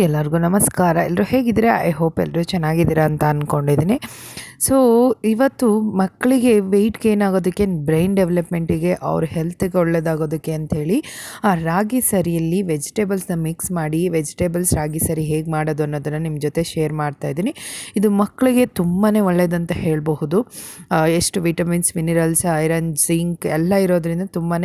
ಎಲ್ಲರಿಗೂ ನಮಸ್ಕಾರ. ಎಲ್ಲರೂ ಹೇಗಿದ್ದೀರಾ? ಐ ಹೋಪ್ ಎಲ್ಲರೂ ಚೆನ್ನಾಗಿದ್ದೀರಾ ಅಂತ ಅಂದ್ಕೊಂಡಿದ್ದೀನಿ. ಸೊ ಇವತ್ತು ಮಕ್ಕಳಿಗೆ ವೆಯ್ಟ್ ಗೇನ್ ಆಗೋದಕ್ಕೆ, ಬ್ರೈನ್ ಡೆವಲಪ್ಮೆಂಟಿಗೆ, ಅವ್ರ ಹೆಲ್ತ್ಗೆ ಒಳ್ಳೆಯದಾಗೋದಕ್ಕೆ ಅಂಥೇಳಿ ಆ ರಾಗಿ ಸರಿಯಲ್ಲಿ ವೆಜಿಟೇಬಲ್ಸ್ನ ಮಿಕ್ಸ್ ಮಾಡಿ ವೆಜಿಟೇಬಲ್ಸ್ ರಾಗಿ ಸರಿ ಹೇಗೆ ಮಾಡೋದು ಅನ್ನೋದನ್ನು ನಿಮ್ಮ ಜೊತೆ ಶೇರ್ ಮಾಡ್ತಾಯಿದ್ದೀನಿ. ಇದು ಮಕ್ಕಳಿಗೆ ತುಂಬಾ ಒಳ್ಳೆಯದಂತ ಹೇಳಬಹುದು. ಎಷ್ಟು ವಿಟಮಿನ್ಸ್, ಮಿನರಲ್ಸ್, ಐರನ್, ಜಿಂಕ್ ಎಲ್ಲ ಇರೋದ್ರಿಂದ ತುಂಬಾ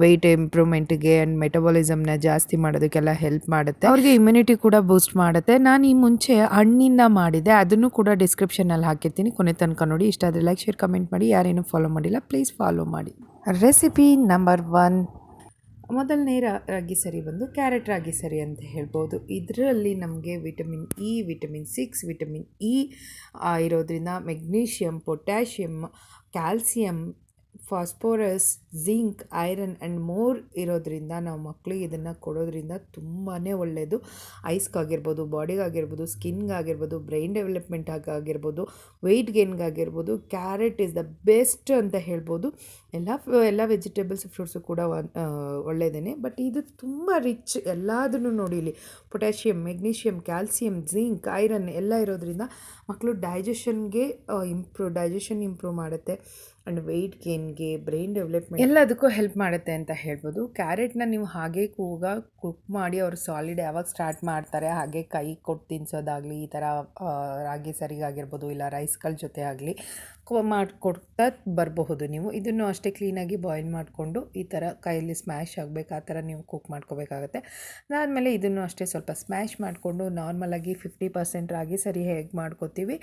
ವೆಯ್ಟ್ ಇಂಪ್ರೂವ್ಮೆಂಟಿಗೆ ಆ್ಯಂಡ್ ಮೆಟಬಾಲಿಸಮ್ನ ಜಾಸ್ತಿ ಮಾಡೋದಕ್ಕೆಲ್ಲ ಹೆಲ್ಪ್ ಮಾಡುತ್ತೆ. ಅವ್ರಿಗೆ ಇಮ್ಯುನಿಟಿ ಕೂಡ ಬೂಸ್ಟ್ ಮಾಡುತ್ತೆ. ನಾನು ಈ ಮುಂಚೆ ಹಣ್ಣಿಂದ ಮಾಡಿದ್ದೆ, ಅದನ್ನು ಕೂಡ ಡಿಸ್ಕ್ರಿಪ್ಷನಲ್ಲಿ ಹಾಕಿರ್ತೀನಿ, ಕೊನೆ ತನಕ ನೋಡಿ. ಇಷ್ಟ ಆದರೆ ಲೈಕ್, ಶೇರ್, ಕಮೆಂಟ್ ಮಾಡಿ. ಯಾರೇನೂ ಫಾಲೋ ಮಾಡಿಲ್ಲ ಪ್ಲೀಸ್ ಫಾಲೋ ಮಾಡಿ. Recipe number 1. ಮೊದಲನೇ ರಾಗಿ ಸರಿ ಬಂದು ಕ್ಯಾರೆಟ್ ರಾಗಿ ಸರಿ ಅಂತ ಹೇಳ್ಬೋದು. ಇದರಲ್ಲಿ ನಮಗೆ vitamin E, vitamin 6, vitamin E ಇರೋದ್ರಿಂದ magnesium, potassium, calcium, phosphorus, zinc, iron and more ಇರೋದ್ರಿಂದ ನಾವು ಮಕ್ಕಳಿಗೆ ಇದನ್ನು ಕೊಡೋದ್ರಿಂದ ತುಂಬಾ ಒಳ್ಳೆಯದು. ಐಸ್ಗಾಗಿರ್ಬೋದು, ಬಾಡಿಗಾಗಿರ್ಬೋದು, ಸ್ಕಿನ್ಗಾಗಿರ್ಬೋದು, ಬ್ರೈನ್ ಡೆವಲಪ್ಮೆಂಟ್ ಆಗಿರ್ಬೋದು, ವೆಯ್ಟ್ ಗೇನ್ಗಾಗಿರ್ಬೋದು ಕ್ಯಾರೆಟ್ ಈಸ್ ದ ಬೆಸ್ಟ್ ಅಂತ ಹೇಳ್ಬೋದು. ಎಲ್ಲ ವೆಜಿಟೇಬಲ್ಸ್, ಫ್ರೂಟ್ಸು ಕೂಡ ಒಳ್ಳೆಯದೇ. ಬಟ್ ಇದು ತುಂಬ ರಿಚ್. ಎಲ್ಲದನ್ನು ನೋಡಿ, ಇಲ್ಲಿ potassium, magnesium, calcium, zinc, iron ಎಲ್ಲ ಇರೋದ್ರಿಂದ ಮಕ್ಕಳು ಡೈಜೆಷನ್ ಇಂಪ್ರೂವ್ ಮಾಡುತ್ತೆ. ಆ್ಯಂಡ್ ವೆಯ್ಟ್ ಗೇನ್ಗೆ, ಬ್ರೈನ್ ಡೆವಲಪ್ಮೆಂಟ್ ಎಲ್ಲದಕ್ಕೂ ಹೆಲ್ಪ್ ಮಾಡುತ್ತೆ ಅಂತ ಹೇಳ್ಬೋದು. ಕ್ಯಾರೆಟ್ನ ನೀವು ಹಾಗೆ ಕುಕ್ ಮಾಡಿ ಅವರು ಸಾಲಿಡ್ ಯಾವಾಗ ಸ್ಟಾರ್ಟ್ ಮಾಡ್ತಾರೆ ಹಾಗೆ ಕೈ ಕೊಟ್ಟು ತಿನ್ನಿಸೋದಾಗಲಿ, ಈ ಥರ ರಾಗಿ ಸರಿಗಾಗಿರ್ಬೋದು ಇಲ್ಲ ರೈಸ್ಗಳ ಜೊತೆ ಆಗಲಿ ಮಾಡಿಕೊಡ್ತಾ ಬರಬಹುದು. ನೀವು ಇದನ್ನು ಅಷ್ಟೇ ಕ್ಲೀನಾಗಿ ಬಾಯ್ಲ್ ಮಾಡಿಕೊಂಡು ಈ ಥರ ಕೈಯಲ್ಲಿ ಸ್ಮ್ಯಾಶ್ ಆಗಬೇಕು, ಆ ಥರ ನೀವು ಕುಕ್ ಮಾಡ್ಕೋಬೇಕಾಗತ್ತೆ. ಅದಾದಮೇಲೆ ಇದನ್ನು ಅಷ್ಟೇ ಸ್ವಲ್ಪ ಸ್ಮ್ಯಾಶ್ ಮಾಡಿಕೊಂಡು ನಾರ್ಮಲಾಗಿ 50% ರಾಗಿ ಸರಿ ಹೇಗೆ ಮಾಡ್ಕೋತೀವಿ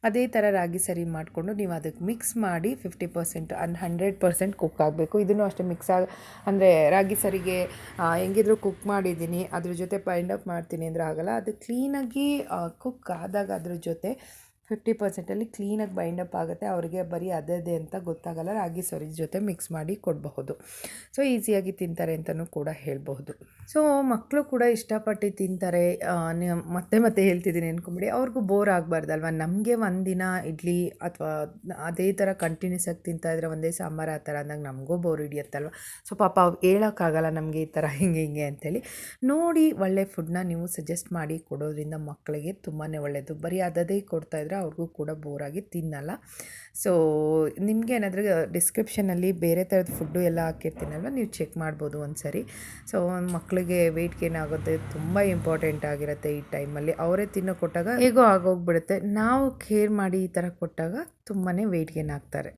ಅದೇ ಥರ ರಾಗಿ ಸರಿ ಮಾಡಿಕೊಂಡು ನೀವು ಅದಕ್ಕೆ ಮಿಕ್ಸ್ ಮಾಡಿ 50% ಆ್ಯಂಡ್ 100% ಕುಕ್ ಆಗಬೇಕು. ಇದನ್ನು ಅಷ್ಟೇ ಅಂದರೆ ರಾಗಿ ಸರಿಗೆ ಹೆಂಗಿದ್ರು ಕುಕ್ ಮಾಡಿದ್ದೀನಿ, ಅದ್ರ ಜೊತೆ ಬೈಂಡ್ ಅಪ್ ಮಾಡ್ತೀನಿ ಅಂದರೆ ಆಗಲ್ಲ. ಅದು ಕ್ಲೀನಾಗಿ ಕುಕ್ ಆದಾಗ ಅದ್ರ ಜೊತೆ 50%ಅಲ್ಲಿ ಕ್ಲೀನಾಗಿ ಬೈಂಡಪ್ ಆಗುತ್ತೆ. ಅವರಿಗೆ ಬರೀ ಅದೇ ಅಂತ ಗೊತ್ತಾಗಲ್ಲ. ರಾಗಿ ಸರಿ ಜೊತೆ ಮಿಕ್ಸ್ ಮಾಡಿ ಕೊಡಬಹುದು. ಸೊ ಈಸಿಯಾಗಿ ತಿಂತಾರೆ ಅಂತಲೂ ಕೂಡ ಹೇಳಬಹುದು. ಸೊ ಮಕ್ಕಳು ಕೂಡ ಇಷ್ಟಪಟ್ಟು ತಿಂತಾರೆ. ಮತ್ತೆ ಹೇಳ್ತಿದ್ದೀನಿ ಅಂದ್ಕೊಂಬಿಡಿ, ಅವ್ರಿಗೂ ಬೋರ್ ಆಗಬಾರ್ದಲ್ವ. ನಮಗೆ ಒಂದಿನ ಇಡ್ಲಿ ಅಥವಾ ಅದೇ ಥರ ಕಂಟಿನ್ಯೂಸ್ ಆಗಿ ತಿಂತಾಯಿದ್ರೆ ಒಂದೇ ಸಾಂಬಾರು ಆ ಥರ ಅಂದಾಗ ನಮಗೂ ಬೋರ್ ಹಿಡಿಯುತ್ತಲ್ವ. ಸೊ ಪಾಪ ಹೇಳೋಕ್ಕಾಗಲ್ಲ ನಮಗೆ ಈ ಥರ ಹಿಂಗೆ ಅಂತೇಳಿ. ನೋಡಿ ಒಳ್ಳೆ ಫುಡ್ನ ನೀವು ಸಜೆಸ್ಟ್ ಮಾಡಿ ಕೊಡೋದ್ರಿಂದ ಮಕ್ಕಳಿಗೆ ತುಂಬಾ ಒಳ್ಳೆಯದು. ಬರೀ ಅದೇ ಕೊಡ್ತಾಯಿದ್ರೆ ಅವ್ರಿಗೂ ಕೂಡ ಬೋರಾಗಿ ತಿನ್ನಲ್ಲ. ಸೊ ನಿಮಗೆ ಏನಾದರೂ ಡಿಸ್ಕ್ರಿಪ್ಷನಲ್ಲಿ ಬೇರೆ ಥರದ ಫುಡ್ಡು ಎಲ್ಲ ಹಾಕಿರ್ತೀನಲ್ವ, ನೀವು ಚೆಕ್ ಮಾಡ್ಬೋದು ಒಂದು ಸರಿ. ಸೊ ಮಕ್ಕಳಿಗೆ ವೆಯ್ಟ್ ಗೇನ್ ಆಗೋದು ತುಂಬ ಇಂಪಾರ್ಟೆಂಟ್ ಆಗಿರುತ್ತೆ ಈ ಟೈಮಲ್ಲಿ. ಅವರೇ ತಿನ್ನೋ ಕೊಟ್ಟಾಗ ಹೇಗೋ ಆಗೋಗ್ಬಿಡುತ್ತೆ. ನಾವು ಕೇರ್ ಮಾಡಿ ಈ ಥರ ಕೊಟ್ಟಾಗ ತುಂಬಾ ವೆಯ್ಟ್ ಗೇನ್ ಆಗ್ತಾರೆ.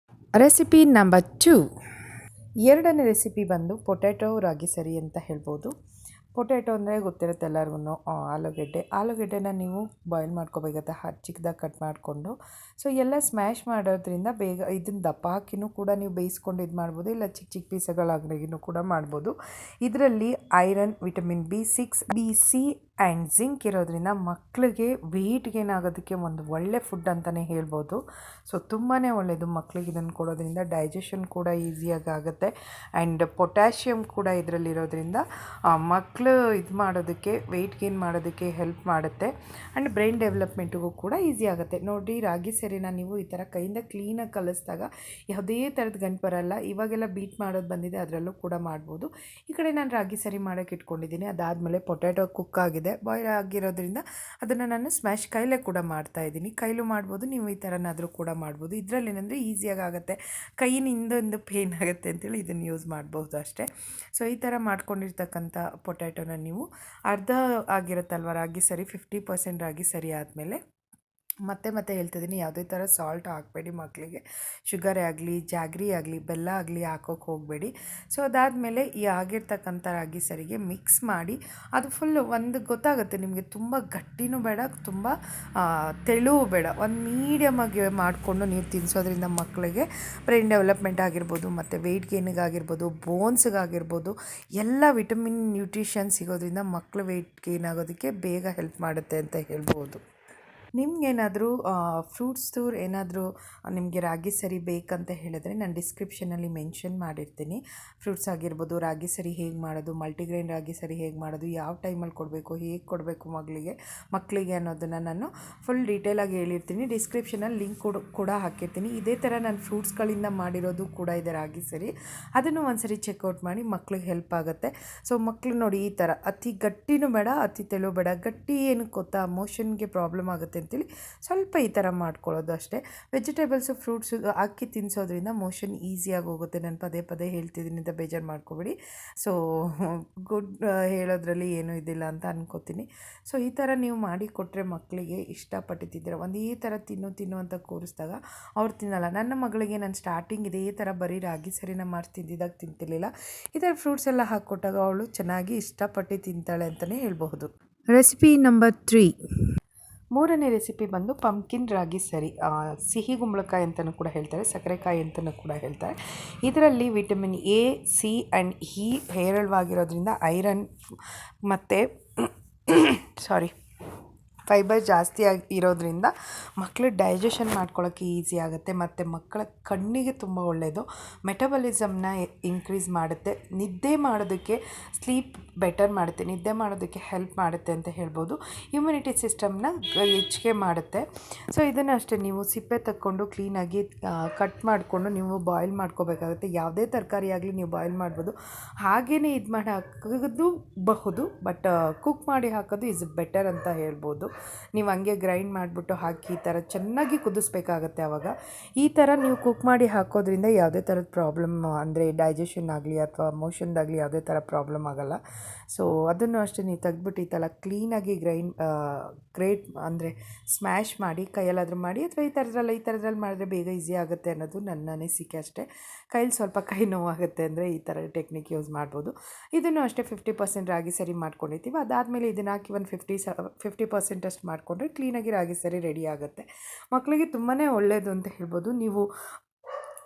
Recipe number 2. ಎರಡನೇ ರೆಸಿಪಿ ಬಂದು ಪೊಟ್ಯಾಟೊ ರಾಗಿ ಸರಿ ಅಂತ ಹೇಳ್ಬೋದು. ಪೊಟ್ಯಾಟೊ ಅಂದರೆ ಗೊತ್ತಿರುತ್ತೆ ಎಲ್ಲರಿಗೂ, ಆಲೂಗೆಡ್ಡೆನ ನೀವು ಬಾಯ್ಲ್ ಮಾಡ್ಕೋಬೇಕಾಗತ್ತೆ, ಚಿಕ್ಕದಾಗಿ ಕಟ್ ಮಾಡಿಕೊಂಡು. ಸೊ ಎಲ್ಲ ಸ್ಮ್ಯಾಶ್ ಮಾಡೋದ್ರಿಂದ ಬೇಗ ಇದನ್ನು ದಪ್ಪ ಹಾಕಿನೂ ಕೂಡ ನೀವು ಬೇಯಿಸ್ಕೊಂಡು ಇದು ಮಾಡ್ಬೋದು, ಇಲ್ಲ ಚಿಕ್ಕ ಪೀಸಗಳಾಗಿನೂ ಕೂಡ ಮಾಡ್ಬೋದು. ಇದರಲ್ಲಿ iron, vitamin B6, BC and zinc ಇರೋದ್ರಿಂದ ಮಕ್ಕಳಿಗೆ ವೆಯ್ಟ್ ಗೇನ್ ಆಗೋದಕ್ಕೆ ಒಂದು ಒಳ್ಳೆ ಫುಡ್ ಅಂತಲೇ ಹೇಳ್ಬೋದು. ಸೊ ತುಂಬಾ ಒಳ್ಳೆಯದು ಮಕ್ಕಳಿಗೆ ಇದನ್ನು ಕೊಡೋದ್ರಿಂದ. ಡೈಜೆಷನ್ ಕೂಡ ಈಸಿಯಾಗಿ ಆಗುತ್ತೆ. ಆ್ಯಂಡ್ ಪೊಟ್ಯಾಷಿಯಮ್ ಕೂಡ ಇದರಲ್ಲಿರೋದ್ರಿಂದ ಮಕ್ಕಳು ಇದು ಮಾಡೋದಕ್ಕೆ, ವೆಯ್ಟ್ ಗೇನ್ ಮಾಡೋದಕ್ಕೆ ಹೆಲ್ಪ್ ಮಾಡುತ್ತೆ. ಆ್ಯಂಡ್ ಬ್ರೈನ್ ಡೆವಲಪ್ಮೆಂಟಿಗೂ ಕೂಡ ಈಸಿ ಆಗುತ್ತೆ. ನೋಡಿ, ರಾಗಿ ಸರಿನ ನೀವು ಈ ಥರ ಕೈಯಿಂದ ಕ್ಲೀನಾಗಿ ಕಲಿಸಿದಾಗ ಯಾವುದೇ ಥರದ ಗಂಟು ಬರಲ್ಲ. ಇವಾಗೆಲ್ಲ ಬೀಟ್ ಮಾಡೋದು ಬಂದಿದೆ, ಅದರಲ್ಲೂ ಕೂಡ ಮಾಡ್ಬೋದು. ಈ ಕಡೆ ನಾನು ರಾಗಿ ಸರಿ ಮಾಡೋಕ್ಕೆ ಇಟ್ಕೊಂಡಿದ್ದೀನಿ. ಅದಾದಮೇಲೆ ಪೊಟ್ಯಾಟೊ ಕುಕ್ ಆಗಿದೆ, ಬಾಯ್ಲ್ ಆಗಿರೋದ್ರಿಂದ ಅದನ್ನು ನಾನು ಸ್ಮ್ಯಾಶ್ ಕೈಲೇ ಕೂಡ ಮಾಡ್ತಾಯಿದ್ದೀನಿ. ಕೈಲೂ ಮಾಡ್ಬೋದು, ನೀವು ಈ ಥರನಾದರೂ ಕೂಡ ಮಾಡ್ಬೋದು. ಇದರಲ್ಲಿ ಏನಂದರೆ ಈಸಿಯಾಗಿ ಆಗುತ್ತೆ. ಕೈಯಿಂದ ಪೇನ್ ಆಗುತ್ತೆ ಅಂತೇಳಿ ಇದನ್ನು ಯೂಸ್ ಮಾಡ್ಬೋದು ಅಷ್ಟೇ. ಸೊ ಈ ಥರ ಮಾಡ್ಕೊಂಡಿರ್ತಕ್ಕಂಥ ಪೊಟ್ಯಾಟೊನ ನೀವು ಅರ್ಧ ಆಗಿರುತ್ತಲ್ವ ರಾಗಿ ಸರಿ, 50% ರಾಗಿ ಸರಿ ಆದಮೇಲೆ ಮತ್ತೆ ಹೇಳ್ತಿದ್ದೀನಿ, ಯಾವುದೇ ಥರ ಸಾಲ್ಟ್ ಹಾಕಬೇಡಿ ಮಕ್ಕಳಿಗೆ. ಶುಗರೇ ಆಗಲಿ, ಜಾಗ್ರಿ ಆಗಲಿ, ಬೆಲ್ಲ ಆಗಲಿ ಹಾಕೋಕ್ಕೆ ಹೋಗಬೇಡಿ. ಸೊ ಅದಾದಮೇಲೆ ಈ ಆಗಿರ್ತಕ್ಕಂಥ ರಾಗಿ ಸರಿಗೆ ಮಿಕ್ಸ್ ಮಾಡಿ, ಅದು ಫುಲ್ಲು ಒಂದು ಗೊತ್ತಾಗುತ್ತೆ ನಿಮಗೆ, ತುಂಬ ಗಟ್ಟಿನೂ ಬೇಡ, ತುಂಬ ತೆಳುವೂ ಬೇಡ, ಒಂದು ಮೀಡಿಯಮಾಗಿ ಮಾಡಿಕೊಂಡು ನೀವು ತಿನ್ನಿಸೋದ್ರಿಂದ ಮಕ್ಕಳಿಗೆ ಬ್ರೈನ್ ಡೆವಲಪ್ಮೆಂಟ್ ಆಗಿರ್ಬೋದು, ಮತ್ತು ವೆಯ್ಟ್ ಗೇನಿಗಾಗಿರ್ಬೋದು, ಬೋನ್ಸ್ಗಾಗಿರ್ಬೋದು ಎಲ್ಲ ವಿಟಮಿನ್, ನ್ಯೂಟ್ರಿಷನ್ ಸಿಗೋದ್ರಿಂದ ಮಕ್ಕಳು ವೆಯ್ಟ್ ಗೇನ್ ಆಗೋದಕ್ಕೆ ಬೇಗ ಹೆಲ್ಪ್ ಮಾಡುತ್ತೆ ಅಂತ ಹೇಳ್ಬೋದು. ನಿಮಗೇನಾದರೂ ಫ್ರೂಟ್ಸ್ದು ಏನಾದರೂ ನಿಮಗೆ ರಾಗಿ ಸರಿ ಬೇಕಂತ ಹೇಳಿದ್ರೆ ನಾನು ಡಿಸ್ಕ್ರಿಪ್ಷನಲ್ಲಿ ಮೆನ್ಷನ್ ಮಾಡಿರ್ತೀನಿ. ಫ್ರೂಟ್ಸ್ ಆಗಿರ್ಬೋದು, ರಾಗಿ ಸರಿ ಹೇಗೆ ಮಾಡೋದು, ಮಲ್ಟಿಗ್ರೈನ್ ರಾಗಿ ಸರಿ ಹೇಗೆ ಮಾಡೋದು, ಯಾವ ಟೈಮಲ್ಲಿ ಕೊಡಬೇಕು, ಹೇಗೆ ಕೊಡಬೇಕು ಮಕ್ಕಳಿಗೆ ಅನ್ನೋದನ್ನು ನಾನು ಫುಲ್ ಡೀಟೇಲಾಗಿ ಹೇಳಿರ್ತೀನಿ. ಡಿಸ್ಕ್ರಿಪ್ಷನಲ್ಲಿ ಲಿಂಕ್ ಕೂಡ ಹಾಕಿರ್ತೀನಿ. ಇದೇ ಥರ ನಾನು ಫ್ರೂಟ್ಸ್ಗಳಿಂದ ಮಾಡಿರೋದು ಕೂಡ ಇದೆ ರಾಗಿ ಸರಿ, ಅದನ್ನು ಒಂದ್ಸರಿ ಚೆಕ್ಔಟ್ ಮಾಡಿ ಮಕ್ಳಿಗೆ ಹೆಲ್ಪ್ ಆಗುತ್ತೆ. ಸೊ ಮಕ್ಕಳು ನೋಡಿ ಈ ಥರ ಅತಿ ಗಟ್ಟಿನೂ ಬೇಡ, ಅತಿ ತೆಳು ಬೇಡ, ಗಟ್ಟಿ ಏನಕ್ಕೆ ಗೊತ್ತಾ, ಮೋಷನ್ಗೆ ಪ್ರಾಬ್ಲಮ್ ಆಗುತ್ತೆ ಅಂತೇಳಿ ಸ್ವಲ್ಪ ಈ ಥರ ಮಾಡ್ಕೊಳ್ಳೋದು ಅಷ್ಟೇ. ವೆಜಿಟೇಬಲ್ಸು ಫ್ರೂಟ್ಸು ಹಾಕಿ ತಿನ್ನಿಸೋದ್ರಿಂದ ಮೋಷನ್ ಈಸಿಯಾಗಿ ಹೋಗುತ್ತೆ. ನಾನು ಪದೇ ಪದೇ ಹೇಳ್ತಿದ್ದೀನಿ ಅಂತ ಬೇಜಾರು ಮಾಡ್ಕೊಬೇಡಿ. ಸೊ ಗುಡ್ ಹೇಳೋದ್ರಲ್ಲಿ ಏನೂ ಇದಿಲ್ಲ ಅಂತ ಅನ್ಕೋತೀನಿ. ಸೊ ಈ ಥರ ನೀವು ಮಾಡಿ ಕೊಟ್ಟರೆ ಮಕ್ಕಳಿಗೆ ಇಷ್ಟಪಟ್ಟು ತಿಂತೀರ. ಒಂದೇ ಥರ ತಿನ್ನು ಅಂತ ಕೂರಿಸಿದಾಗ ಅವ್ರು ತಿನ್ನಲ್ಲ. ನನ್ನ ಮಗಳಿಗೆ ನಾನು ಸ್ಟಾರ್ಟಿಂಗ್ ಇದೇ ಥರ ಬರೀ ರಾಗಿ ಸರಿನ ಮಾಡಿ ತಿಂದಿದ್ದಾಗ ತಿಂತಿರ್ಲಿಲ್ಲ. ಈ ಥರ ಫ್ರೂಟ್ಸ್ ಎಲ್ಲ ಹಾಕ್ಕೊಟ್ಟಾಗ ಅವಳು ಚೆನ್ನಾಗಿ ಇಷ್ಟಪಟ್ಟು ತಿಂತಾಳೆ ಅಂತಲೇ ಹೇಳ್ಬಹುದು. Recipe number 3. ಮೂರನೇ ರೆಸಿಪಿ ಬಂದು ಪಂಪ್ಕಿನ್ ರಾಗಿ ಸರಿ. ಸಿಹಿ ಕುಂಬಳಕಾಯಿ ಅಂತಲೂ ಕೂಡ ಹೇಳ್ತಾರೆ, ಸಕ್ಕರೆಕಾಯಿ ಅಂತಲೂ ಕೂಡ ಹೇಳ್ತಾರೆ. ಇದರಲ್ಲಿ vitamin A, C and E ಹೇರಳವಾಗಿರೋದ್ರಿಂದ ಐರನ್ ಮತ್ತು ಫೈಬರ್ ಜಾಸ್ತಿ ಇರೋದ್ರಿಂದ ಮಕ್ಕಳು ಡೈಜೆಷನ್ ಮಾಡ್ಕೊಳ್ಳೋಕ್ಕೆ ಈಸಿ ಆಗುತ್ತೆ. ಮತ್ತು ಮಕ್ಕಳ ಕಣ್ಣಿಗೆ ತುಂಬ ಒಳ್ಳೆಯದು. ಮೆಟಬಲಿಸಮ್ನ ಇನ್ಕ್ರೀಸ್ ಮಾಡುತ್ತೆ. ನಿದ್ದೆ ಮಾಡೋದಕ್ಕೆ ಸ್ಲೀಪ್ ಬೆಟರ್ ಮಾಡುತ್ತೆ, ನಿದ್ದೆ ಮಾಡೋದಕ್ಕೆ ಹೆಲ್ಪ್ ಮಾಡುತ್ತೆ ಅಂತ ಹೇಳ್ಬೋದು. ಇಮ್ಯುನಿಟಿ ಸಿಸ್ಟಮ್ನ ಹೆಚ್ಚಿಗೆ ಮಾಡುತ್ತೆ. ಸೊ ಇದನ್ನು ಅಷ್ಟೇ ನೀವು ಸಿಪ್ಪೆ ತಕ್ಕೊಂಡು ಕ್ಲೀನಾಗಿ ಕಟ್ ಮಾಡಿಕೊಂಡು ನೀವು ಬಾಯ್ಲ್ ಮಾಡ್ಕೋಬೇಕಾಗುತ್ತೆ. ಯಾವುದೇ ತರಕಾರಿ ಆಗಲಿ ನೀವು ಬಾಯ್ಲ್ ಮಾಡ್ಬೋದು. ಹಾಗೆಯೇ ಇದು ಮಾಡಿ ಹಾಕೋದು ಬಹುದು, ಬಟ್ ಕುಕ್ ಮಾಡಿ ಹಾಕೋದು ಇಸ್ ಬೆಟರ್ ಅಂತ ಹೇಳ್ಬೋದು. ನೀವು ಹಂಗೆ ಗ್ರೈಂಡ್ ಮಾಡಿಬಿಟ್ಟು ಹಾಕಿ ಈ ಥರ ಚೆನ್ನಾಗಿ ಕುದಿಸ್ಬೇಕಾಗತ್ತೆ. ಆವಾಗ ಈ ಥರ ನೀವು ಕುಕ್ ಮಾಡಿ ಹಾಕೋದ್ರಿಂದ ಯಾವುದೇ ಥರದ ಪ್ರಾಬ್ಲಮ್ ಅಂದರೆ ಡೈಜೆಷನ್ ಆಗಲಿ ಅಥವಾ ಮೋಷನ್ದಾಗಲಿ ಯಾವುದೇ ಥರ ಪ್ರಾಬ್ಲಮ್ ಆಗೋಲ್ಲ. ಸೊ ಅದನ್ನು ಅಷ್ಟೇ ನೀವು ತೆಗೆದ್ಬಿಟ್ಟು ಈ ಥರ ಕ್ಲೀನಾಗಿ ಗ್ರೇಟ್ ಅಂದರೆ ಸ್ಮ್ಯಾಶ್ ಮಾಡಿ ಕೈಯಲ್ಲಾದರೂ ಮಾಡಿ ಅಥವಾ ಈ ಥರದ್ರಲ್ಲಿ ಮಾಡಿದ್ರೆ ಬೇಗ ಈಸಿ ಆಗುತ್ತೆ ಅನ್ನೋದು ನನ್ನ ಅನಿಸಿಕೆ ಅಷ್ಟೇ. ಕೈಲಿ ಸ್ವಲ್ಪ ಕೈ ನೋವಾಗುತ್ತೆ ಅಂದರೆ ಈ ಥರ ಟೆಕ್ನಿಕ್ ಯೂಸ್ ಮಾಡ್ಬೋದು. ಇದನ್ನು ಅಷ್ಟೇ 50% ರಾಗಿ ಸರಿ ಮಾಡ್ಕೊಂಡಿರ್ತೀವಿ. ಅದಾದಮೇಲೆ ಇದನ್ನು ಹಾಕಿ ಒಂದು 50% ಅಷ್ಟು ಮಾಡಿಕೊಂಡ್ರೆ ಕ್ಲೀನಾಗಿ ರಾಗಿ ಸರಿ ರೆಡಿ ಆಗುತ್ತೆ. ಮಕ್ಕಳಿಗೆ ತುಂಬಾ ಒಳ್ಳೆಯದು ಅಂತ ಹೇಳ್ಬೋದು. ನೀವು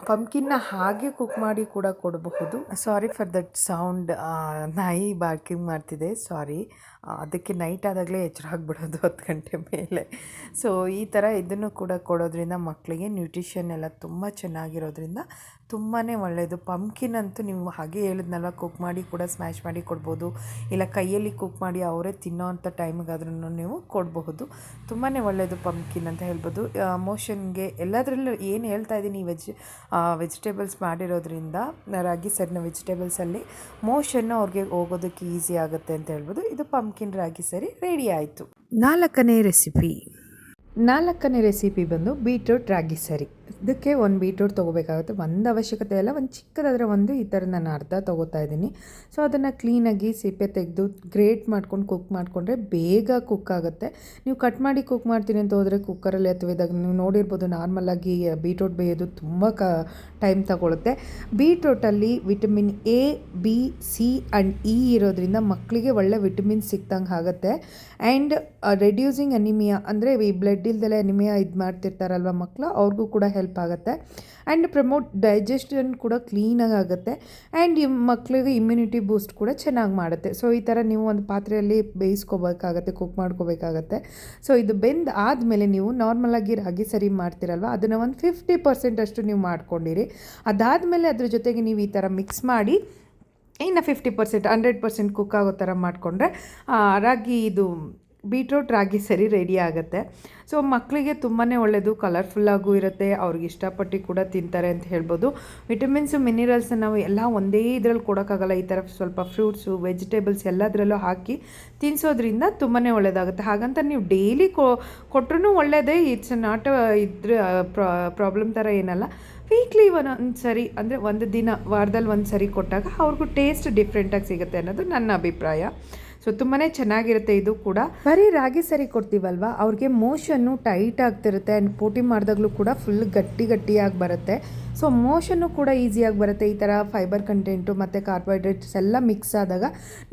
ಪಂಪ್ಕಿನ್ನ ಹಾಗೆ ಕುಕ್ ಮಾಡಿ ಕೂಡ ಕೊಡಬಹುದು. ಸಾರಿ ಫಾರ್ ದಟ್ ಸೌಂಡ್, ನಾಯಿ ಬಾರ್ಕಿಂಗ್ ಮಾಡ್ತಿದೆ, ಸಾರಿ. ಅದಕ್ಕೆ ನೈಟ್ ಆದಾಗಲೇ ಎಚ್ಚರ ಆಗಿಬಿಡೋದು 10 ಗಂಟೆ ಮೇಲೆ. ಸೊ ಈ ಥರ ಇದನ್ನು ಕೂಡ ಕೊಡೋದ್ರಿಂದ ಮಕ್ಕಳಿಗೆ ನ್ಯೂಟ್ರಿಷನ್ ಎಲ್ಲ ತುಂಬ ಚೆನ್ನಾಗಿರೋದ್ರಿಂದ ತುಂಬಾ ಒಳ್ಳೆಯದು. ಪಂಪ್ಕಿನ್ ಅಂತೂ ನೀವು ಹಾಗೆ ಹೇಳಿದ್ನಲ್ಲ, ಕುಕ್ ಮಾಡಿ ಕೂಡ ಸ್ಮ್ಯಾಶ್ ಮಾಡಿ ಕೊಡ್ಬೋದು, ಇಲ್ಲ ಕೈಯಲ್ಲಿ ಕುಕ್ ಮಾಡಿ ಅವರೇ ತಿನ್ನೋ ಅಂಥ ಟೈಮಿಗಾದ್ರೂ ನೀವು ಕೊಡಬಹುದು. ತುಂಬಾ ಒಳ್ಳೆಯದು ಪಂಪ್ಕಿನ್ ಅಂತ ಹೇಳ್ಬೋದು. ಮೋಷನ್ಗೆ ಎಲ್ಲದರಲ್ಲೂ ಏನು ಹೇಳ್ತಾ ಇದ್ದೀನಿ, ವೆಜಿಟೇಬಲ್ಸ್ ಮಾಡಿರೋದ್ರಿಂದ ರಾಗಿ ಸರಿನ ವೆಜಿಟೇಬಲ್ಸಲ್ಲಿ ಮೋಷನ್ನು ಅವ್ರಿಗೆ ಹೋಗೋದಕ್ಕೆ ಈಸಿ ಆಗುತ್ತೆ ಅಂತ ಹೇಳ್ಬೋದು. ಇದು ಪಂಪ್ಕಿನ್ ರಾಗಿ ಸರಿ ರೆಡಿ ಆಯಿತು. ನಾಲ್ಕನೇ ರೆಸಿಪಿ ಬಂದು ಬೀಟ್ರೂಟ್ ರಾಗಿ ಸರಿ. ಇದಕ್ಕೆ ಒಂದು ಬೀಟ್ರೂಟ್ ತೊಗೋಬೇಕಾಗುತ್ತೆ. ಒಂದು ಅವಶ್ಯಕತೆ ಇಲ್ಲ, ಒಂದು ಚಿಕ್ಕದಾದರೆ ಒಂದು ಈ ಥರ ನಾನು ಅರ್ಧ ತೊಗೋತಾ ಇದ್ದೀನಿ. ಸೊ ಅದನ್ನು ಕ್ಲೀನಾಗಿ ಸಿಪ್ಪೆ ತೆಗೆದು ಗ್ರೇಟ್ ಮಾಡ್ಕೊಂಡು ಕುಕ್ ಮಾಡಿಕೊಂಡ್ರೆ ಬೇಗ ಕುಕ್ ಆಗುತ್ತೆ. ನೀವು ಕಟ್ ಮಾಡಿ ಕುಕ್ ಮಾಡ್ತೀನಿ ಅಂತ ಹೋದರೆ ಕುಕ್ಕರಲ್ಲಿ ಅಥವಾ ಇದಾಗ ನೀವು ನೋಡಿರ್ಬೋದು, ನಾರ್ಮಲಾಗಿ ಬೀಟ್ರೂಟ್ ಬೇಯೋದು ತುಂಬ ಟೈಮ್ ತಗೊಳುತ್ತೆ. ಬೀಟ್ರೂಟಲ್ಲಿ vitamin A, B, C and E ಇರೋದ್ರಿಂದ ಮಕ್ಕಳಿಗೆ ಒಳ್ಳೆ ವಿಟಮಿನ್ ಸಿಕ್ತಂಗೆ ಆಗುತ್ತೆ. ಆ್ಯಂಡ್ ರೆಡ್ಯೂಸಿಂಗ್ ಅನಿಮಿಯಾ ಅಂದರೆ ಈ ಬ್ಲಡ್ ಇಲ್ದೆಲ್ಲ ಅನಿಮಿಯಾ ಇದು ಮಾಡ್ತಿರ್ತಾರಲ್ವ ಮಕ್ಕಳು, ಅವ್ರಿಗೂ ಕೂಡ ಹೆಲ್ಪ್ ಆಗುತ್ತೆ. ಆ್ಯಂಡ್ ಪ್ರಮೋಟ್ ಡೈಜೆಷನ್ ಕೂಡ ಕ್ಲೀನಾಗಿ ಆಗುತ್ತೆ. ಆ್ಯಂಡ್ ಮಕ್ಕಳಿಗೆ ಇಮ್ಯುನಿಟಿ ಬೂಸ್ಟ್ ಕೂಡ ಚೆನ್ನಾಗಿ ಮಾಡುತ್ತೆ. ಸೊ ಈ ಥರ ನೀವು ಒಂದು ಪಾತ್ರೆಯಲ್ಲಿ ಬೇಯಿಸ್ಕೋಬೇಕಾಗತ್ತೆ, ಕುಕ್ ಮಾಡ್ಕೋಬೇಕಾಗತ್ತೆ. ಸೊ ಇದು ಬೆಂದು ಆದಮೇಲೆ ನೀವು ನಾರ್ಮಲಾಗಿ ರಾಗಿ ಸರಿ ಮಾಡ್ತೀರಲ್ವ, ಅದನ್ನು ಒಂದು 50% ಅಷ್ಟು ನೀವು ಮಾಡ್ಕೊಂಡಿರಿ. ಅದಾದಮೇಲೆ ಅದ್ರ ಜೊತೆಗೆ ನೀವು ಈ ಥರ ಮಿಕ್ಸ್ ಮಾಡಿ ಇನ್ನು 50% 100% ಕುಕ್ ಆಗೋ ಥರ ಮಾಡಿಕೊಂಡ್ರೆ ಬೀಟ್ರೂಟ್ ರಾಗಿ ಸರಿ ರೆಡಿ ಆಗುತ್ತೆ. ಸೊ ಮಕ್ಕಳಿಗೆ ತುಂಬಾ ಒಳ್ಳೆಯದು, ಕಲರ್ಫುಲ್ಲಾಗೂ ಇರುತ್ತೆ, ಅವ್ರಿಗೆ ಇಷ್ಟಪಟ್ಟು ಕೂಡ ತಿಂತಾರೆ ಅಂತ ಹೇಳ್ಬೋದು. ವಿಟಮಿನ್ಸು ಮಿನರಲ್ಸ್ ನಾವು ಎಲ್ಲ ಒಂದೇ ಇದರಲ್ಲಿ ಕೊಡೋಕ್ಕಾಗಲ್ಲ. ಈ ಥರ ಸ್ವಲ್ಪ ಫ್ರೂಟ್ಸು ವೆಜಿಟೇಬಲ್ಸ್ ಎಲ್ಲದರಲ್ಲೂ ಹಾಕಿ ತಿನ್ನಿಸೋದ್ರಿಂದ ತುಂಬಾ ಒಳ್ಳೆಯದಾಗುತ್ತೆ. ಹಾಗಂತ ನೀವು ಡೈಲಿ ಕೊಟ್ಟರೂ ಒಳ್ಳೆಯದೇ, ಇಟ್ಸ್ ನಾಟ್ ಇದ್ರ ಪ್ರಾಬ್ಲಮ್ ಥರ ಏನಲ್ಲ. ವೀಕ್ಲಿ ಒಂದು ಸರಿ ಅಂದರೆ ಒಂದು ದಿನ ವಾರದಲ್ಲಿ ಒಂದು ಸರಿ ಕೊಟ್ಟಾಗ ಅವ್ರಿಗೂ ಟೇಸ್ಟ್ ಡಿಫ್ರೆಂಟಾಗಿ ಸಿಗುತ್ತೆ ಅನ್ನೋದು ನನ್ನ ಅಭಿಪ್ರಾಯ. ಸೊ ತುಂಬಾ ಚೆನ್ನಾಗಿರುತ್ತೆ. ಇದು ಕೂಡ ಬರೀ ರಾಗಿ ಸರಿ ಕೊಡ್ತೀವಲ್ವ, ಅವ್ರಿಗೆ ಮೋಷನ್ನು ಟೈಟ್ ಆಗ್ತಿರುತ್ತೆ. ಆ್ಯಂಡ್ ಪೋಟಿ ಮಾಡಿದಾಗಲೂ ಕೂಡ ಫುಲ್ ಗಟ್ಟಿಯಾಗಿ ಬರುತ್ತೆ. ಸೊ ಮೋಷನ್ನು ಕೂಡ ಈಸಿಯಾಗಿ ಬರುತ್ತೆ. ಈ ಥರ ಫೈಬರ್ ಕಂಟೆಂಟು ಮತ್ತು ಕಾರ್ಬೋಹೈಡ್ರೇಟ್ಸ್ ಎಲ್ಲ ಮಿಕ್ಸ್ ಆದಾಗ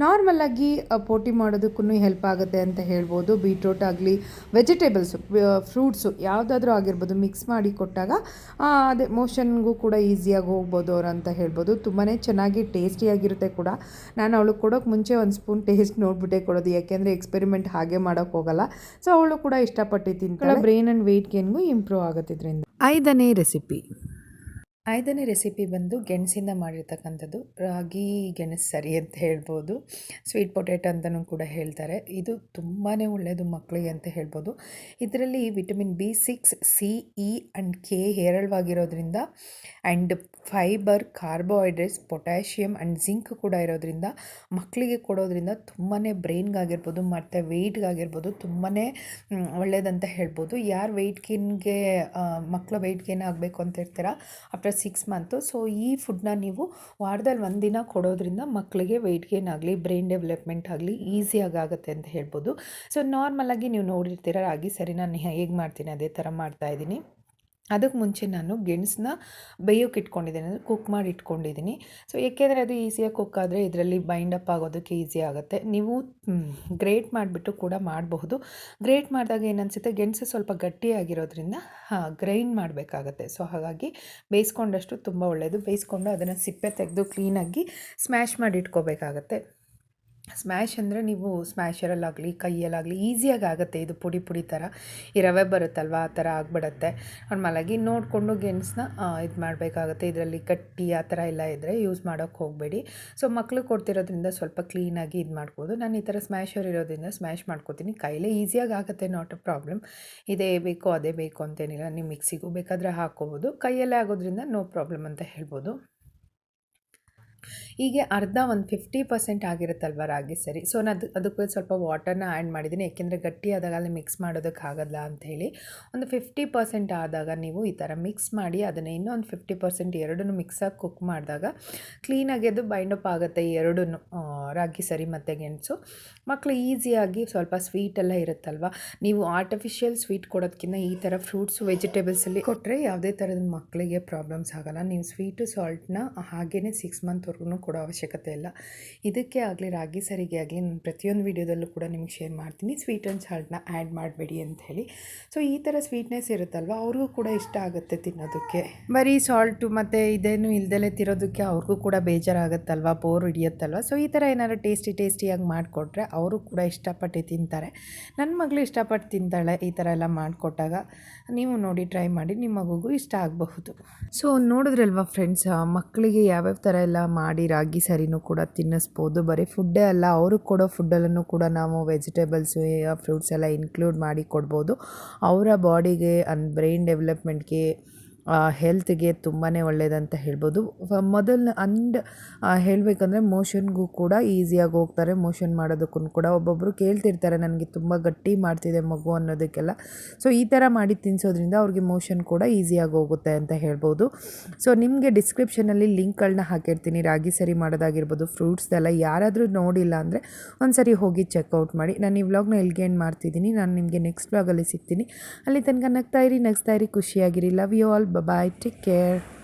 ನಾರ್ಮಲಾಗಿ ಪೋಟಿ ಮಾಡೋದಕ್ಕೂ ಹೆಲ್ಪ್ ಆಗುತ್ತೆ ಅಂತ ಹೇಳ್ಬೋದು. ಬೀಟ್ರೂಟ್ ಆಗಲಿ, ವೆಜಿಟೇಬಲ್ಸು, ಫ್ರೂಟ್ಸು ಯಾವುದಾದ್ರೂ ಆಗಿರ್ಬೋದು ಮಿಕ್ಸ್ ಮಾಡಿ ಕೊಟ್ಟಾಗ ಅದೇ ಮೋಷನ್ಗೂ ಕೂಡ ಈಸಿಯಾಗಿ ಹೋಗ್ಬೋದು ಅವ್ರು ಅಂತ ಹೇಳ್ಬೋದು. ತುಂಬಾ ಚೆನ್ನಾಗಿ ಟೇಸ್ಟಿಯಾಗಿರುತ್ತೆ ಕೂಡ. ನಾನು ಅವಳಿಗೆ ಕೊಡೋಕ್ಕೆ ಮುಂಚೆ ಒಂದು ಸ್ಪೂನ್ ಟೇಸ್ಟ್ ನೋಡಿಬಿಟ್ಟೆ ಕೊಡೋದು, ಯಾಕೆಂದರೆ ಎಕ್ಸ್ಪೆರಿಮೆಂಟ್ ಹಾಗೆ ಮಾಡೋಕ್ಕೆ ಹೋಗಲ್ಲ. ಸೊ ಅವಳು ಕೂಡ ಇಷ್ಟಪಟ್ಟು ತಿಂತಾಳೆ. ಬ್ರೈನ್ ಆ್ಯಂಡ್ ವೆಯ್ಟ್ ಗೇನ್ಗೂ ಇಂಪ್ರೂವ್ ಆಗುತ್ತೆ ಇದರಿಂದ. ಐದನೇ ರೆಸಿಪಿ ಬಂದು ಗೆಣಸಿಂದ ಮಾಡಿರ್ತಕ್ಕಂಥದ್ದು ರಾಗಿ ಗೆಣಸು ಸರಿ ಅಂತ ಹೇಳ್ಬೋದು. ಸ್ವೀಟ್ ಪೊಟೇಟೊ ಅಂತಲೂ ಕೂಡ ಹೇಳ್ತಾರೆ. ಇದು ತುಂಬಾ ಒಳ್ಳೆಯದು ಮಕ್ಕಳಿಗೆ ಅಂತ ಹೇಳ್ಬೋದು. ಇದರಲ್ಲಿ vitamin B6, C, E and K ಹೇರಳವಾಗಿರೋದ್ರಿಂದ and fibre, carbohydrates, potassium and zinc ಕೂಡ ಇರೋದ್ರಿಂದ ಮಕ್ಕಳಿಗೆ ಕೊಡೋದ್ರಿಂದ ತುಂಬಾ ಬ್ರೈನ್ಗಾಗಿರ್ಬೋದು ಮತ್ತು ವೆಯ್ಟ್ಗಾಗಿರ್ಬೋದು ತುಂಬಾ ಒಳ್ಳೆಯದಂತ ಹೇಳ್ಬೋದು. ಯಾರು ವೆಯ್ಟ್ ಗೇನ್ಗೆ ಮಕ್ಕಳು ವೆಯ್ಟ್ ಗೇನ್ ಆಗಬೇಕು ಅಂತ ಇರ್ತೀರ ಆಫ್ಟರ್ 6 ಮಂತು, ಸೊ ಈ ಫುಡ್ನ ನೀವು ವಾರದಲ್ಲಿ ಒಂದಿನ ಕೊಡೋದ್ರಿಂದ ಮಕ್ಕಳಿಗೆ ವೆಯ್ಟ್ ಗೇನ್ ಆಗಲಿ, ಬ್ರೈನ್ ಡೆವಲಪ್ಮೆಂಟ್ ಆಗಲಿ ಈಸಿಯಾಗಿ ಆಗುತ್ತೆ ಅಂತ ಹೇಳ್ಬೋದು. ಸೊ ನಾರ್ಮಲಾಗಿ ನೀವು ನೋಡಿರ್ತೀರ ರಾಗಿ ಸರಿ ನಾನು ಹೇಗೆ ಮಾಡ್ತೀನಿ ಅದೇ ಥರ ಮಾಡ್ತಾಯಿದ್ದೀನಿ. ಅದಕ್ಕೆ ಮುಂಚೆ ನಾನು ಗೆಣಸನ್ನ ಬೇಯೋಕೆ ಇಟ್ಕೊಂಡಿದ್ದೀನಿ, ಅಂದರೆ ಕುಕ್ ಮಾಡಿ ಇಟ್ಕೊಂಡಿದ್ದೀನಿ. ಸೊ ಏಕೆಂದರೆ ಅದು ಈಸಿಯಾಗಿ ಕುಕ್ ಆದರೆ ಇದರಲ್ಲಿ ಬೈಂಡ್ ಅಪ್ ಆಗೋದಕ್ಕೆ ಈಸಿ ಆಗುತ್ತೆ. ನೀವು ಗ್ರೇಟ್ ಮಾಡಿಬಿಟ್ಟು ಕೂಡ ಮಾಡಬಹುದು. ಗ್ರೇಟ್ ಮಾಡಿದಾಗ ಏನನ್ಸುತ್ತೆ, ಗೆಣಸು ಸ್ವಲ್ಪ ಗಟ್ಟಿಯಾಗಿರೋದ್ರಿಂದ ಗ್ರೈಂಡ್ ಮಾಡಬೇಕಾಗತ್ತೆ. ಸೊ ಹಾಗಾಗಿ ಬೇಯಿಸ್ಕೊಂಡಷ್ಟು ತುಂಬ ಒಳ್ಳೆಯದು. ಬೇಯಿಸ್ಕೊಂಡು ಅದನ್ನು ಸಿಪ್ಪೆ ತೆಗೆದು ಕ್ಲೀನಾಗಿ ಸ್ಮ್ಯಾಶ್ ಮಾಡಿ ಇಟ್ಕೋಬೇಕಾಗತ್ತೆ. ಸ್ಮ್ಯಾಶ್ ಅಂದರೆ ನೀವು ಸ್ಮ್ಯಾಶರಲ್ಲಾಗಲಿ ಕೈಯಲ್ಲಾಗಲಿ ಈಸಿಯಾಗಿ ಆಗುತ್ತೆ. ಇದು ಪುಡಿ ಪುಡಿ ಥರ ಈ ರವೆ ಬರುತ್ತಲ್ವ ಆ ಥರ ಆಗಿಬಿಡುತ್ತೆ. ನಾರ್ಮಲಾಗಿ ನೋಡಿಕೊಂಡು ಗೆಣಸನ್ನ ಇದು ಮಾಡಬೇಕಾಗುತ್ತೆ. ಇದರಲ್ಲಿ ಗಟ್ಟಿ ಆ ಥರ ಎಲ್ಲ ಇದ್ದರೆ ಯೂಸ್ ಮಾಡೋಕ್ಕೆ ಹೋಗಬೇಡಿ. ಸೊ ಮಕ್ಕಳು ಕೊಡ್ತಿರೋದ್ರಿಂದ ಸ್ವಲ್ಪ ಕ್ಲೀನಾಗಿ ಇದು ಮಾಡ್ಬೋದು. ನಾನು ಈ ಥರ ಸ್ಮ್ಯಾಶರ್ ಇರೋದ್ರಿಂದ ಸ್ಮ್ಯಾಶ್ ಮಾಡ್ಕೋತೀನಿ. ಕೈಲೇ ಈಸಿಯಾಗಿ ಆಗುತ್ತೆ, ನಾಟ್ ಅ ಪ್ರಾಬ್ಲಮ್. ಇದೇ ಬೇಕು ಅದೇ ಬೇಕು ಅಂತೇನಿಲ್ಲ, ನೀವು ಮಿಕ್ಸಿಗೂ ಬೇಕಾದರೆ ಹಾಕ್ಕೋಬೋದು. ಕೈಯಲ್ಲೇ ಆಗೋದ್ರಿಂದ ನೋ ಪ್ರಾಬ್ಲಮ್ ಅಂತ ಹೇಳ್ಬೋದು. ಹೀಗೆ ಅರ್ಧ ಒಂದು 50% ಆಗಿರುತ್ತಲ್ವ ರಾಗಿ ಸರಿ. ಸೊ ನಾನು ಅದಕ್ಕೆ ಸ್ವಲ್ಪ ವಾಟರ್ನ ಆ್ಯಡ್ ಮಾಡಿದ್ದೀನಿ, ಏಕೆಂದರೆ ಗಟ್ಟಿ ಆದಾಗ ಅಲ್ಲಿ ಮಿಕ್ಸ್ ಮಾಡೋದಕ್ಕಾಗಲ್ಲ ಅಂಥೇಳಿ. ಒಂದು 50% ಆದಾಗ ನೀವು ಈ ಥರ ಮಿಕ್ಸ್ ಮಾಡಿ ಅದನ್ನು ಇನ್ನೊಂದು 50% ಎರಡನ್ನೂ ಮಿಕ್ಸಾಗಿ ಕುಕ್ ಮಾಡಿದಾಗ ಕ್ಲೀನಾಗಿ ಅದು ಬೈಂಡ್ ಅಪ್ ಆಗುತ್ತೆ ಎರಡೂ, ರಾಗಿ ಸರಿ ಮತ್ತು ಗೆಣಸು. ಮಕ್ಕಳು ಈಸಿಯಾಗಿ ಸ್ವಲ್ಪ ಸ್ವೀಟೆಲ್ಲ ಇರುತ್ತಲ್ವ, ನೀವು ಆರ್ಟಿಫಿಷಿಯಲ್ ಸ್ವೀಟ್ ಕೊಡೋದಕ್ಕಿಂತ ಈ ಥರ ಫ್ರೂಟ್ಸು ವೆಜಿಟೇಬಲ್ಸಲ್ಲಿ ಕೊಟ್ಟರೆ ಯಾವುದೇ ಥರದ ಮಕ್ಕಳಿಗೆ ಪ್ರಾಬ್ಲಮ್ಸ್ ಆಗೋಲ್ಲ. ನೀವು ಸ್ವೀಟು ಸಾಲ್ಟ್ನ ಹಾಗೇ 6 ಮಂತ್ವರೆಗೂ ಕೊಡೋ ಅವಶ್ಯಕತೆ ಇಲ್ಲ. ಇದಕ್ಕೆ ಆಗಲಿ ರಾಗಿ ಸರಿಗೆ ಆಗಲಿ ನಾನು ಪ್ರತಿಯೊಂದು ವೀಡಿಯೋದಲ್ಲೂ ಕೂಡ ನಿಮಗೆ ಶೇರ್ ಮಾಡ್ತೀನಿ, ಸ್ವೀಟ್ ಆ್ಯಂಡ್ ಸಾಲ್ಟ್ನ ಆ್ಯಡ್ ಮಾಡಬೇಡಿ ಅಂತ ಹೇಳಿ. ಸೊ ಈ ಥರ ಸ್ವೀಟ್ನೆಸ್ ಇರುತ್ತಲ್ವ ಅವ್ರಿಗೂ ಕೂಡ ಇಷ್ಟ ಆಗುತ್ತೆ ತಿನ್ನೋದಕ್ಕೆ. ಬರೀ ಸಾಲ್ಟು ಮತ್ತು ಇದೇನು ಇಲ್ದಲೇ ತಿರೋದಕ್ಕೆ ಅವ್ರಿಗೂ ಕೂಡ ಬೇಜಾರಾಗುತ್ತಲ್ವ, ಬೋರ್ ಹಿಡಿಯುತ್ತಲ್ವ. ಸೊ ಈ ಥರ ಏನಾದ್ರು ಟೇಸ್ಟಿಯಾಗಿ ಮಾಡಿಕೊಟ್ರೆ ಅವರು ಕೂಡ ಇಷ್ಟಪಟ್ಟು ತಿಂತಾರೆ. ನನ್ನ ಮಗಳು ಇಷ್ಟಪಟ್ಟು ತಿಂತಾಳೆ ಈ ಥರ ಎಲ್ಲ ಮಾಡಿಕೊಟ್ಟಾಗ. ನೀವು ನೋಡಿ ಟ್ರೈ ಮಾಡಿ, ನಿಮ್ಮ ಮಗುಗೂ ಇಷ್ಟ ಆಗಬಹುದು. ಸೊ ನೋಡಿದ್ರಲ್ವ ಫ್ರೆಂಡ್ಸ್, ಮಕ್ಕಳಿಗೆ ಯಾವ್ಯಾವ ಥರ ಎಲ್ಲ ಮಾಡಿ ರಾಗಿ ಸರಿನೂ ಕೂಡ ತಿನ್ನಿಸ್ಬೋದು. ಬರೀ ಫುಡ್ಡೇ ಅಲ್ಲ, ಅವ್ರಿಗೆ ಕೊಡೋ ಫುಡ್ಡಲ್ಲೂ ಕೂಡ ನಾವು ವೆಜಿಟೇಬಲ್ಸು ಫ್ರೂಟ್ಸ್ ಎಲ್ಲ ಇನ್ಕ್ಲೂಡ್ ಮಾಡಿ ಕೊಡ್ಬೋದು. ಅವರ ಬಾಡಿಗೆ ಆ್ಯಂಡ್ ಬ್ರೈನ್ ಡೆವಲಪ್ಮೆಂಟ್ಗೆ ಹೆಲ್ತ್ಗೆ ತುಂಬಾ ಒಳ್ಳೆಯದಂತ ಹೇಳ್ಬೋದು. ಹೇಳಬೇಕಂದ್ರೆ ಮೋಷನ್ಗೂ ಕೂಡ ಈಸಿಯಾಗಿ ಹೋಗ್ತಾರೆ. ಮೋಷನ್ ಮಾಡೋದಕ್ಕೂ ಕೂಡ ಒಬ್ಬೊಬ್ಬರು ಕೇಳ್ತಿರ್ತಾರೆ, ನನಗೆ ತುಂಬ ಗಟ್ಟಿ ಮಾಡ್ತಿದೆ ಮಗು ಅನ್ನೋದಕ್ಕೆಲ್ಲ. ಸೊ ಈ ಥರ ಮಾಡಿ ತಿನ್ನಿಸೋದ್ರಿಂದ ಅವ್ರಿಗೆ ಮೋಷನ್ ಕೂಡ ಈಸಿಯಾಗಿ ಹೋಗುತ್ತೆ ಅಂತ ಹೇಳ್ಬೋದು. ಸೊ ನಿಮಗೆ ಡಿಸ್ಕ್ರಿಪ್ಷನಲ್ಲಿ ಲಿಂಕ್ಗಳನ್ನ ಹಾಕಿರ್ತೀನಿ, ರಾಗಿ ಸರಿ ಮಾಡೋದಾಗಿರ್ಬೋದು, ಫ್ರೂಟ್ಸ್ದೆಲ್ಲ. ಯಾರಾದರೂ ನೋಡಿಲ್ಲ ಅಂದರೆ ಒಂದು ಸರಿ ಹೋಗಿ ಚೆಕ್ಔಟ್ ಮಾಡಿ. ನಾನು ಈ ವ್ಲಾಗ್ನ ಎಲ್ಲಿಗೆ ಎಂಡ್ ಮಾಡ್ತಿದ್ದೀನಿ. ನಾನು ನಿಮಗೆ ನೆಕ್ಸ್ಟ್ ವ್ಲಾಗಲ್ಲಿ ಸಿಗ್ತೀನಿ. ಅಲ್ಲಿ ತನಕ ನಗ್ತಾ ಇರಿ, ಖುಷಿಯಾಗಿರಿ. Love you all. Bye. Take care.